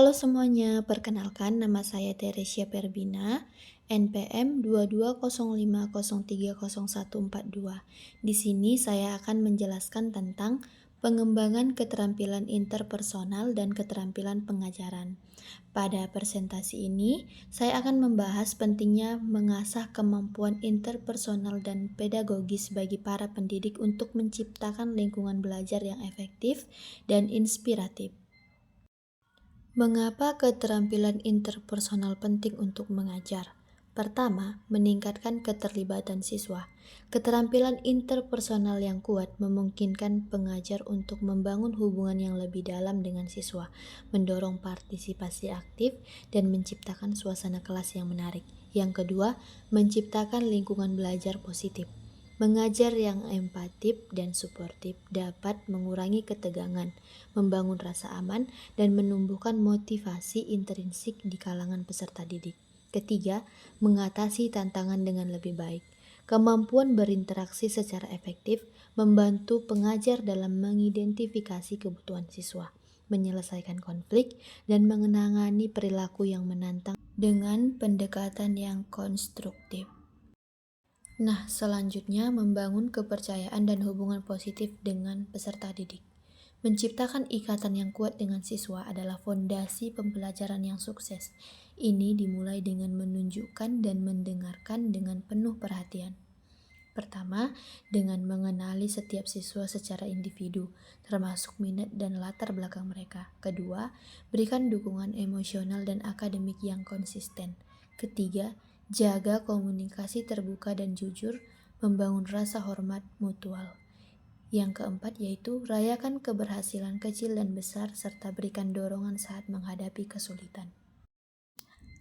Halo semuanya, perkenalkan nama saya Teresia Perbina, NPM 2205030142. Di sini saya akan menjelaskan tentang pengembangan keterampilan interpersonal dan keterampilan pengajaran. Pada presentasi ini, saya akan membahas pentingnya mengasah kemampuan interpersonal dan pedagogis bagi para pendidik untuk menciptakan lingkungan belajar yang efektif dan inspiratif. Mengapa keterampilan interpersonal penting untuk mengajar? Pertama, meningkatkan keterlibatan siswa. Keterampilan interpersonal yang kuat memungkinkan pengajar untuk membangun hubungan yang lebih dalam dengan siswa, mendorong partisipasi aktif, dan menciptakan suasana kelas yang menarik. Yang kedua, menciptakan lingkungan belajar positif. Mengajar yang empatif dan suportif dapat mengurangi ketegangan, membangun rasa aman, dan menumbuhkan motivasi intrinsik di kalangan peserta didik. Ketiga, mengatasi tantangan dengan lebih baik. Kemampuan berinteraksi secara efektif membantu pengajar dalam mengidentifikasi kebutuhan siswa, menyelesaikan konflik, dan mengenangani perilaku yang menantang dengan pendekatan yang konstruktif. Nah, selanjutnya membangun kepercayaan dan hubungan positif dengan peserta didik. Menciptakan ikatan yang kuat dengan siswa adalah fondasi pembelajaran yang sukses. Ini dimulai dengan menunjukkan dan mendengarkan dengan penuh perhatian. Pertama, dengan mengenali setiap siswa secara individu, termasuk minat dan latar belakang mereka. Kedua, berikan dukungan emosional dan akademik yang konsisten. Ketiga, jaga komunikasi terbuka dan jujur, membangun rasa hormat mutual. Yang keempat yaitu rayakan keberhasilan kecil dan besar serta berikan dorongan saat menghadapi kesulitan.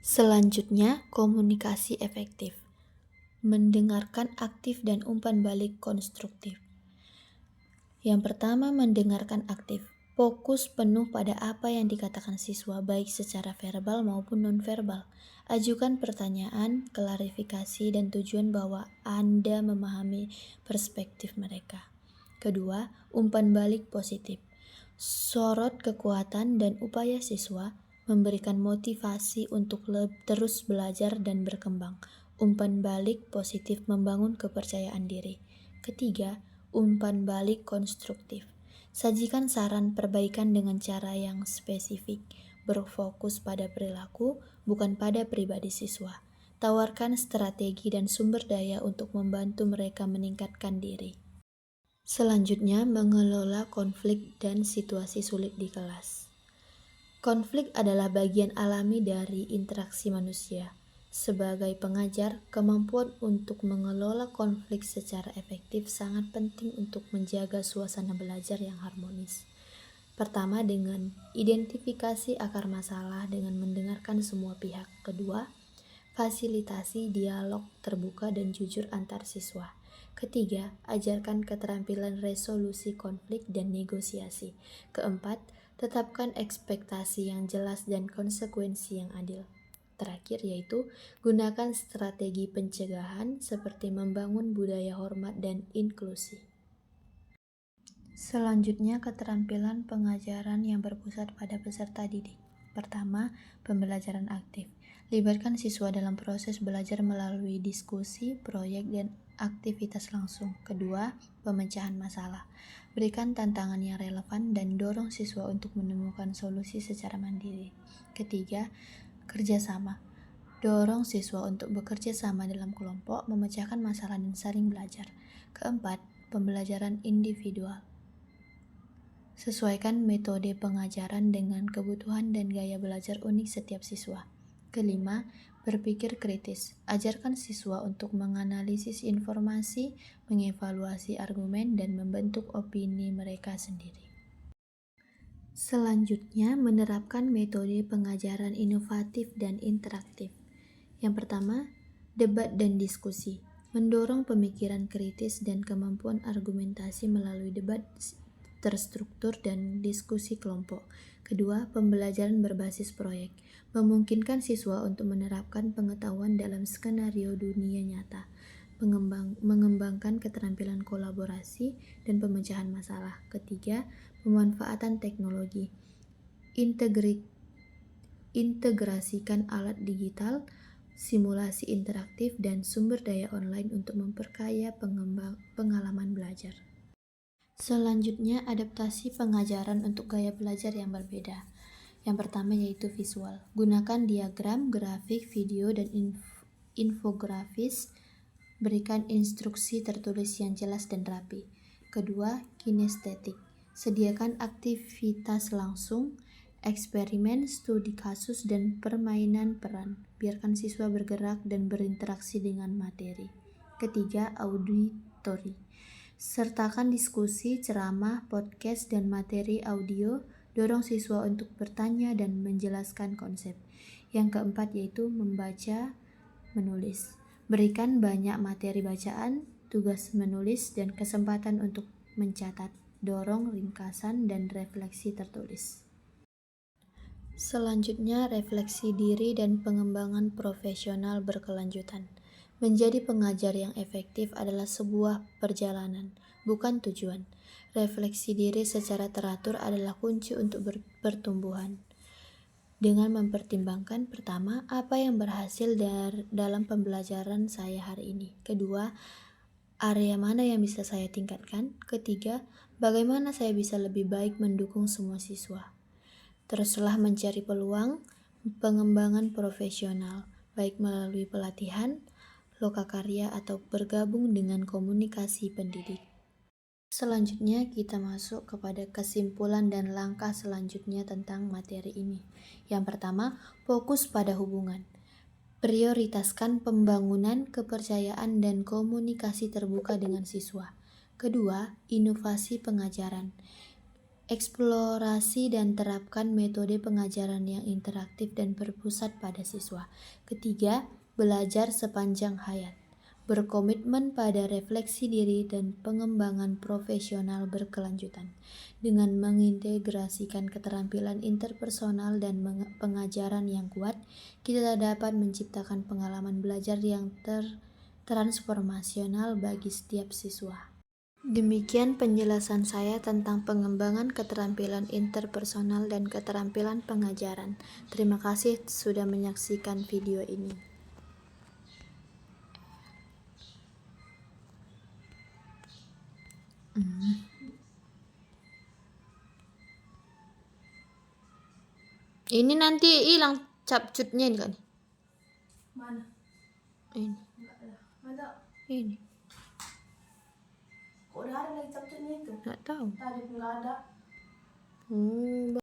Selanjutnya, komunikasi efektif. Mendengarkan aktif dan umpan balik konstruktif. Yang pertama, mendengarkan aktif. Fokus penuh pada apa yang dikatakan siswa, baik secara verbal maupun nonverbal. Ajukan pertanyaan, klarifikasi, dan tujuan bahwa Anda memahami perspektif mereka. Kedua, umpan balik positif. Sorot kekuatan dan upaya siswa, memberikan motivasi untuk terus belajar dan berkembang. Umpan balik positif membangun kepercayaan diri. Ketiga, umpan balik konstruktif. Sajikan saran perbaikan dengan cara yang spesifik, berfokus pada perilaku, bukan pada pribadi siswa. Tawarkan strategi dan sumber daya untuk membantu mereka meningkatkan diri. Selanjutnya, mengelola konflik dan situasi sulit di kelas. Konflik adalah bagian alami dari interaksi manusia. Sebagai pengajar, kemampuan untuk mengelola konflik secara efektif sangat penting untuk menjaga suasana belajar yang harmonis. Pertama, dengan identifikasi akar masalah dengan mendengarkan semua pihak. Kedua, fasilitasi dialog terbuka dan jujur antar siswa. Ketiga, ajarkan keterampilan resolusi konflik dan negosiasi. Keempat, tetapkan ekspektasi yang jelas dan konsekuensi yang adil. Terakhir yaitu, gunakan strategi pencegahan seperti membangun budaya hormat dan inklusi. Selanjutnya, keterampilan pengajaran yang berpusat pada peserta didik. Pertama, pembelajaran aktif. Libatkan siswa dalam proses belajar melalui diskusi, proyek, dan aktivitas langsung. Kedua, pemecahan masalah. Berikan tantangan yang relevan dan dorong siswa untuk menemukan solusi secara mandiri. Ketiga, kerjasama. Dorong siswa untuk bekerja sama dalam kelompok, memecahkan masalah dan saling belajar. Keempat, pembelajaran individual. Sesuaikan metode pengajaran dengan kebutuhan dan gaya belajar unik setiap siswa. Kelima, berpikir kritis. Ajarkan siswa untuk menganalisis informasi, mengevaluasi argumen, dan membentuk opini mereka sendiri. Selanjutnya, menerapkan metode pengajaran inovatif dan interaktif. Yang pertama, debat dan diskusi. Mendorong pemikiran kritis dan kemampuan argumentasi melalui debat terstruktur dan diskusi kelompok. Kedua, pembelajaran berbasis proyek. Memungkinkan siswa untuk menerapkan pengetahuan dalam skenario dunia nyata. Mengembangkan keterampilan kolaborasi dan pemecahan masalah. Ketiga, pemanfaatan teknologi. integrasikan alat digital, simulasi interaktif, dan sumber daya online untuk memperkaya pengalaman belajar. Selanjutnya, adaptasi pengajaran untuk gaya belajar yang berbeda. Yang pertama yaitu visual. Gunakan diagram, grafik, video, dan infografis. Berikan instruksi tertulis yang jelas dan rapi. Kedua, kinestetik. Sediakan aktivitas langsung, eksperimen, studi kasus, dan permainan peran. Biarkan siswa bergerak dan berinteraksi dengan materi. Ketiga, auditori. Sertakan diskusi, ceramah, podcast, dan materi audio. Dorong siswa untuk bertanya dan menjelaskan konsep. Yang keempat yaitu membaca, menulis. Berikan banyak materi bacaan, tugas menulis, dan kesempatan untuk mencatat. Dorong ringkasan dan refleksi tertulis. Selanjutnya, refleksi diri dan pengembangan profesional berkelanjutan. Menjadi pengajar yang efektif adalah sebuah perjalanan, bukan tujuan. Refleksi diri secara teratur adalah kunci untuk pertumbuhan. Dengan mempertimbangkan, pertama, apa yang berhasil dalam pembelajaran saya hari ini. Kedua, area mana yang bisa saya tingkatkan. Ketiga, bagaimana saya bisa lebih baik mendukung semua siswa. Teruslah mencari peluang pengembangan profesional, baik melalui pelatihan, lokakarya, atau bergabung dengan komunikasi pendidik. Selanjutnya kita masuk kepada kesimpulan dan langkah selanjutnya tentang materi ini. Yang pertama, fokus pada hubungan. Prioritaskan pembangunan kepercayaan dan komunikasi terbuka dengan siswa. Kedua, inovasi pengajaran. Eksplorasi dan terapkan metode pengajaran yang interaktif dan berpusat pada siswa. Ketiga, belajar sepanjang hayat. Berkomitmen pada refleksi diri dan pengembangan profesional berkelanjutan. Dengan mengintegrasikan keterampilan interpersonal dan pengajaran yang kuat, kita dapat menciptakan pengalaman belajar yang transformasional bagi setiap siswa. Demikian penjelasan saya tentang pengembangan keterampilan interpersonal dan keterampilan pengajaran. Terima kasih sudah menyaksikan video ini. Ini nanti hilang capcutnya ini kan? Mana? Ini. Enggak ada. Ada. Ini. Kok udah ada lagi capcutnya itu? Nggak tahu. Tadi nggak ada.